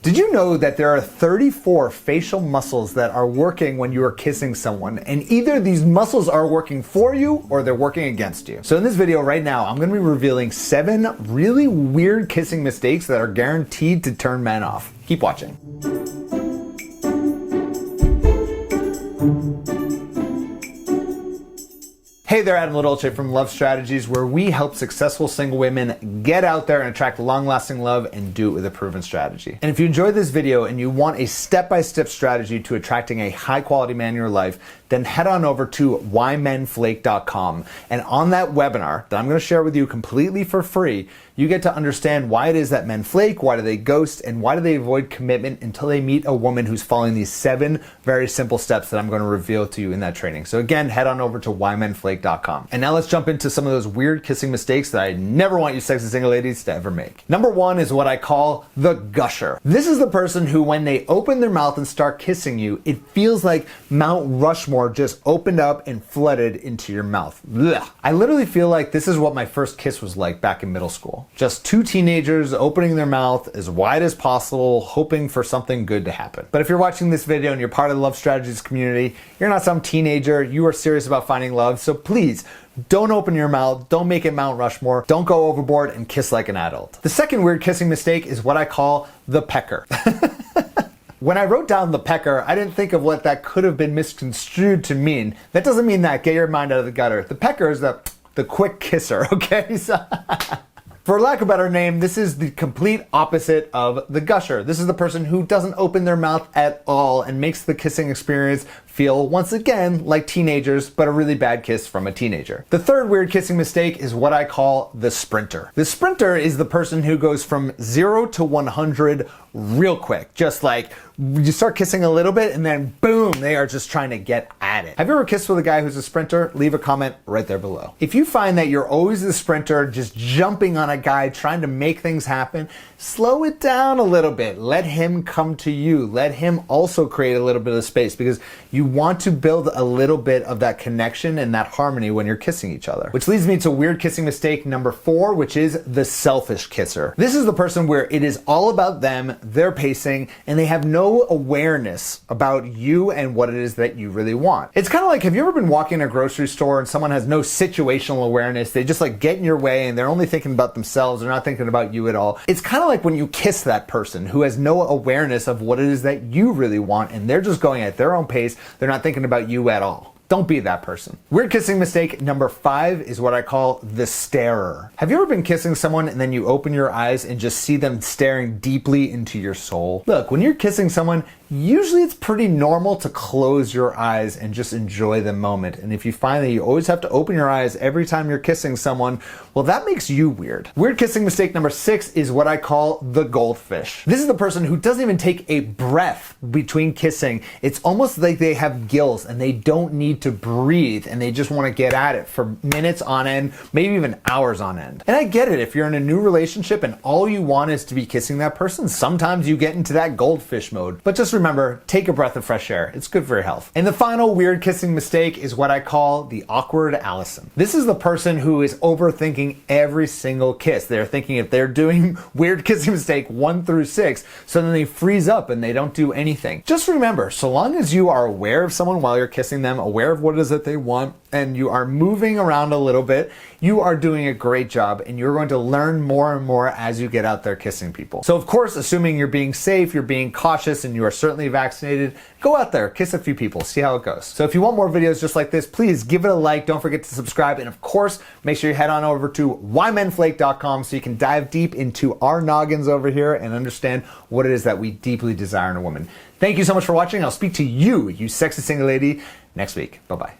Did you know that there are 34 facial muscles that are working when you are kissing someone, and either these muscles are working for you or they're working against you? So in this video right now, I'm going to be revealing 7 really weird kissing mistakes that are guaranteed to turn men off. Keep watching. Hey there, Adam LaDolce from Love Strategies, where we help successful single women get out there and attract long-lasting love and do it with a proven strategy. And if you enjoyed this video and you want a step-by-step strategy to attracting a high-quality man in your life, then head on over to whymenflake.com. And on that webinar that I'm going to share with you completely for free, you get to understand why it is that men flake, why do they ghost, and why do they avoid commitment until they meet a woman who's following these 7 very simple steps that I'm going to reveal to you in that training. So again, head on over to whymenflake.com. And now let's jump into some of those weird kissing mistakes that I never want you sexy single ladies to ever make. Number 1 is what I call the gusher. This is the person who, when they open their mouth and start kissing you, it feels like Mount Rushmore just opened up and flooded into your mouth. Blech. I literally feel like this is what my first kiss was like back in middle school. Just 2 teenagers opening their mouth as wide as possible, hoping for something good to happen. But if you're watching this video and you're part of the Love Strategies community, you're not some teenager, you are serious about finding love, so please, don't open your mouth, don't make it Mount Rushmore, don't go overboard and kiss like an adult. The second weird kissing mistake is what I call the pecker. When I wrote down the pecker, I didn't think of what that could have been misconstrued to mean. That doesn't mean that. Get your mind out of the gutter. The pecker is the quick kisser, okay? So for lack of a better name, this is the complete opposite of the gusher. This is the person who doesn't open their mouth at all and makes the kissing experience feel, once again, like teenagers, but a really bad kiss from a teenager. The third weird kissing mistake is what I call the sprinter. The sprinter is the person who goes from 0 to 100 real quick. Just like you start kissing a little bit and then boom, they are just trying to get at it. Have you ever kissed with a guy who's a sprinter? Leave a comment right there below. If you find that you're always the sprinter, just jumping on a guy, trying to make things happen, slow it down a little bit. Let him come to you. Let him also create a little bit of space, because you want to build a little bit of that connection and that harmony when you're kissing each other. Which leads me to weird kissing mistake number 4, which is the selfish kisser. This is the person where it is all about them, their pacing, and they have no awareness about you and what it is that you really want. It's kind of like, have you ever been walking in a grocery store and someone has no situational awareness? They just like get in your way and they're only thinking about themselves. They're not thinking about you at all. It's kind of like when you kiss that person who has no awareness of what it is that you really want, and they're just going at their own pace. They're not thinking about you at all. Don't be that person. Weird kissing mistake number 5 is what I call the starer. Have you ever been kissing someone and then you open your eyes and just see them staring deeply into your soul? Look, when you're kissing someone, usually it's pretty normal to close your eyes and just enjoy the moment. And if you find that you always have to open your eyes every time you're kissing someone, well, that makes you weird. Weird kissing mistake number 6 is what I call the goldfish. This is the person who doesn't even take a breath between kissing. It's almost like they have gills and they don't need to breathe, and they just want to get at it for minutes on end, maybe even hours on end. And I get it, if you're in a new relationship and all you want is to be kissing that person, sometimes you get into that goldfish mode. But just remember, take a breath of fresh air. It's good for your health. And the final weird kissing mistake is what I call the awkward Allison. This is the person who is overthinking every single kiss. They're thinking if they're doing weird kissing mistake 1 through 6, so then they freeze up and they don't do anything. Just remember, so long as you are aware of someone while you're kissing them, aware of what it is that they want, and you are moving around a little bit, you are doing a great job, and you're going to learn more and more as you get out there kissing people. So of course, assuming you're being safe, you're being cautious, and you are certainly vaccinated, go out there, kiss a few people, see how it goes. So if you want more videos just like this, please give it a like, don't forget to subscribe, and of course, make sure you head on over to whymenflake.com so you can dive deep into our noggins over here and understand what it is that we deeply desire in a woman. Thank you so much for watching. I'll speak to you, you sexy single lady, next week. Bye-bye.